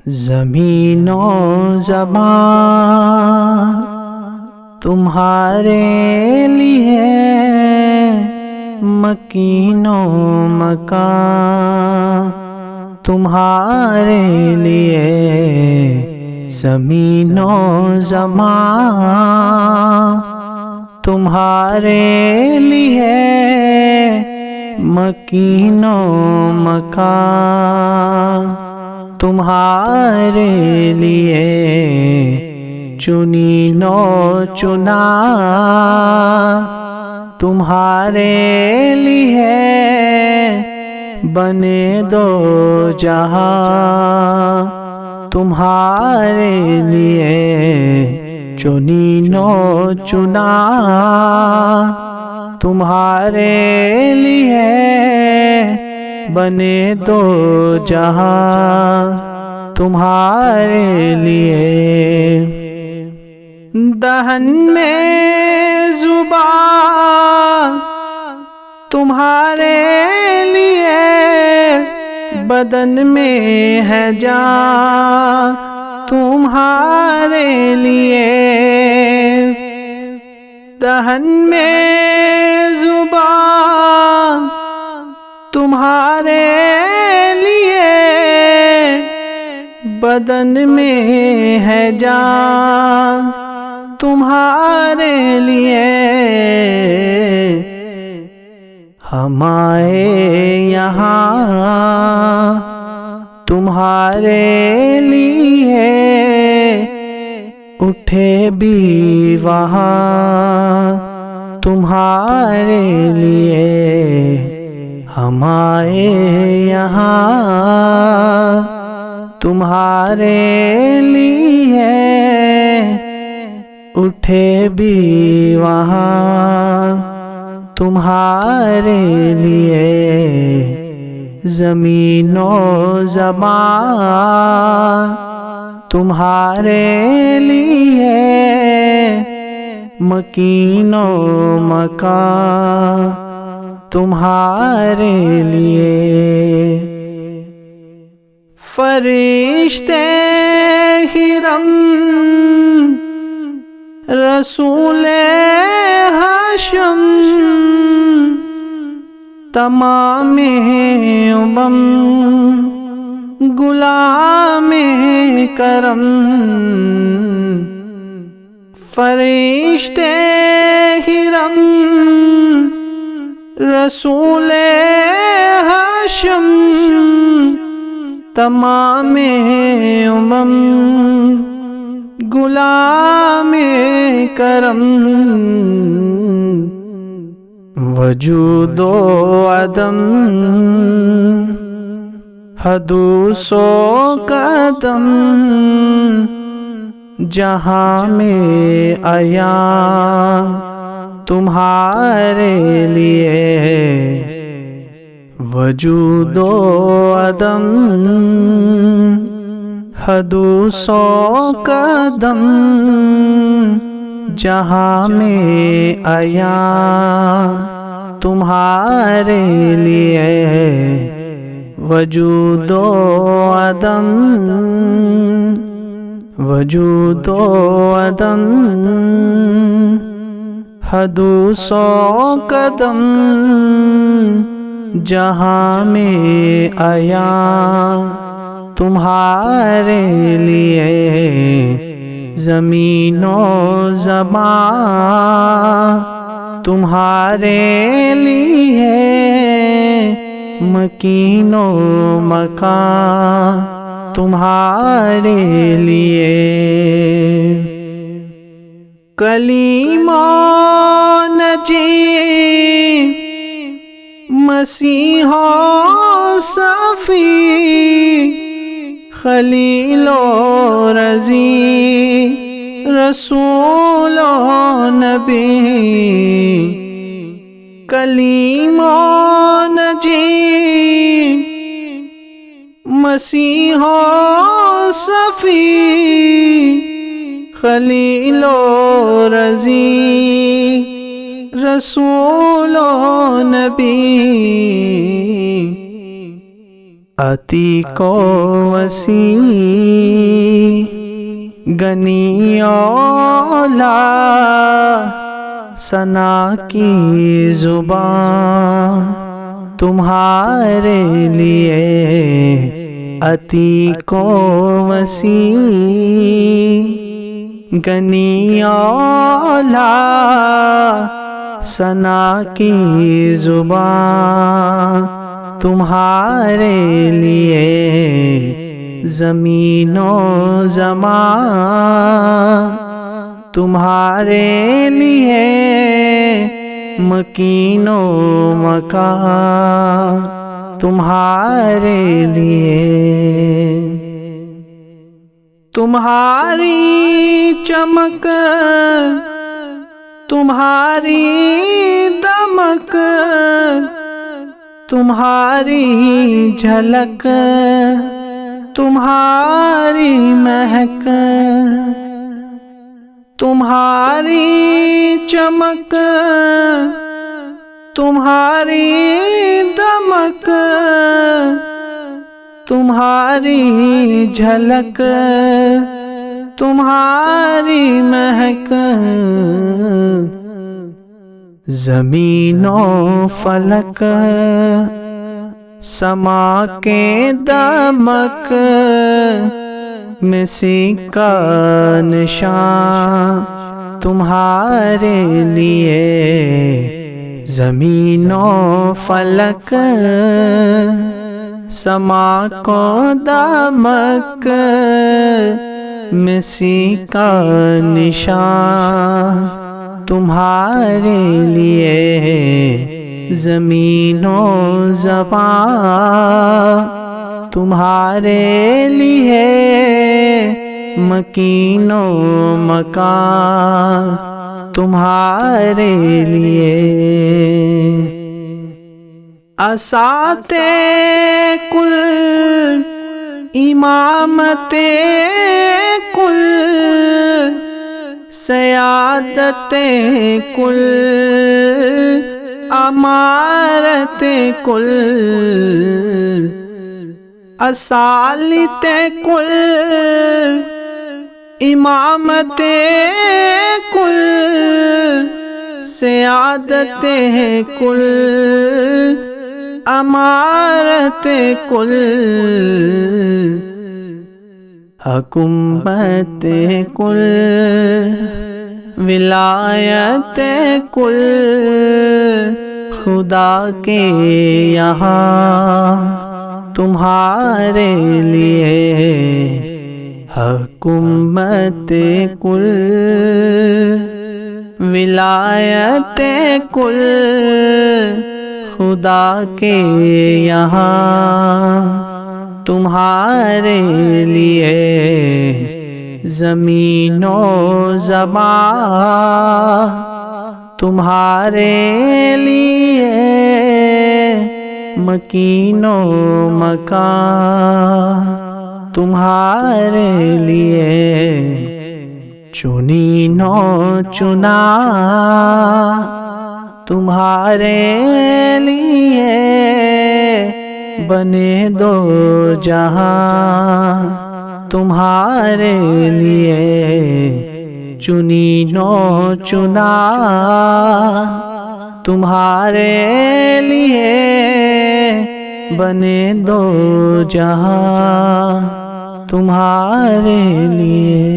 زمین و زمان تمہارے لیے، مکین و مکان تمہارے لیے، زمین و زمان تمہارے لیے، مکین و مکان تمہارے لیے، چنین و چنا تمہارے لیے، بنے دو جہاں تمہارے لیے، چنین و چنا تمہارے لیے، بنے دو جہاں تمہارے لیے۔ دہن میں زبان تمہارے لیے، بدن میں ہے جان تمہارے لیے۔ دہن میں زبان تمہارے لیے، بدن میں ہے جان تمہارے لیے۔ ہم آئے یہاں تمہارے لیے، اٹھے بھی وہاں تمہارے لیے۔ ہم آئے یہاں تمہارے لیے، اٹھے بھی وہاں تمہارے لیے۔ زمین و زمان تمہارے لیے، مکین و مکان تمہارے لیے۔ فرشتے کرم رسول ہاشم، تمام امم غلام کرم۔ فرشتے کرم رسول ہاشم، تمام امم غلام کرم۔ وجود و عدم حدوث و قدم، جہاں میں عیاں تمہارے لیے۔ وجود و عدم حدوث و قدم، جہاں میں عیاں تمہارے لیے۔ وجود و عدم وجود و عدم حدوث و قدم، جہاں میں عیاں تمہارے لیے۔ زمین و زمان تمہارے لیے، مکین و مکان تمہارے لیے۔ کلیم و نجیم مسیح و صفی، خلیل و رضی رسول و نبی۔ کلیم و نجیم مسیح و صفی، خلیل و رضی رسول و نبی۔ عتیق و وسیع غنی اولا ثنا کی زبان تمہارے لیے عتیق و وسیع غنی اولا ثنا کی زبان تمہارے لیے زمین و زمان تمہارے لیے مکین و مکان تمہارے لیے تمہاری چمک تمہاری دمک تمہاری جھلک تمہاری مہک تمہاری چمک تمہاری دمک تمہاری جھلک تمہاری مہک زمین و فلک سما کے دمک مسیح کا نشان تمہارے لیے زمین و فلک سما کو دمک مسیح کا نشان تمہارے لیے زمین و زبان تمہارے لیے مکین و مکان تمہارے لیے اسات کل امامت کل سیادت کل امارت کل اصالت کل امامت کل سیادت کل امارت کل حکومت کل ولایت کل خدا کے یہاں تمہارے لیے حکومت کل ولایت کل خدا کے یہاں تمہارے لیے زمین و زمان تمہارے لیے مکین و مکان تمہارے لیے چنین و چنا تمہارے لیے بنے دو جہاں تمہارے لیے چنین و چنا تمہارے لیے بنے دو جہاں تمہارے لیے